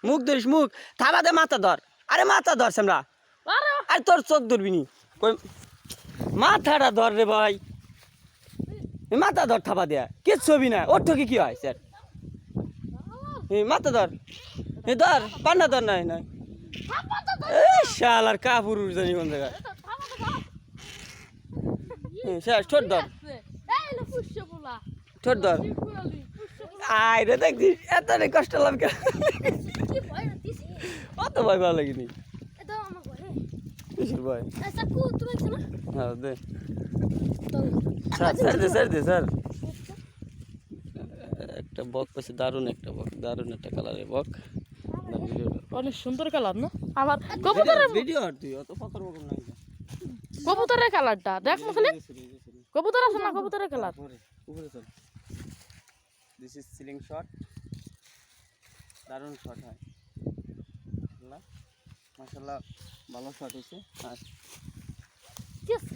মুখ ধরিস মুখ থাবা দে মাথা ধর আরে মাথা ধর আমরা আরে তোর চোখ ধরবি নি কই মাথাটা ধর রে ভাই মাথা ধর থাবা দেয়া কিচ্ছু হবি না ওর থেকে কি হয় স্যার মাথা ধর ধর পান্না ধর নাই নাই শালার কাপুর জানি কোন জায়গায় শেষ ঠোঁট ধর ঠোঁট ধর আয় রে দেখছিস এত কষ্ট লাগে অত ভয় ভালো লাগেনি কিসের ভয় হ্যাঁ দে স্যার দে স্যার দে স্যার একটা বক পাশে দারুণ একটা বক দারুণ একটা কালারের বক অনেক সুন্দর কালার না আমার কবুতরের ভিডিও আর তুই অত পাথর বকম নাই কবুতরের কালারটা দেখ না খালি কবুতর আছে না কবুতরের কালার উপরে চল দিস ইজ সিলিং শট দারুণ শট হয় মাশাআল্লাহ ভালো শট হইছে আর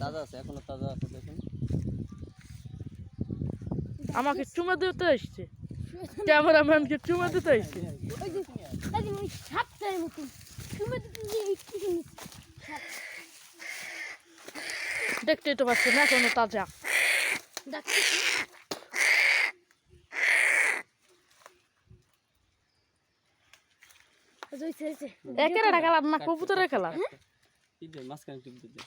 তাজা আছে এখনো তাজা আছে দেখুন আমাকে চুমা দিতে আসছে ক্যামেরাম্যানকে চুমা দিতে আসছে দেখতে তো পাচ্ছেন এখনো তাজা একের কালার না কবুতরের কালার মাঝখানে টিপ দিতে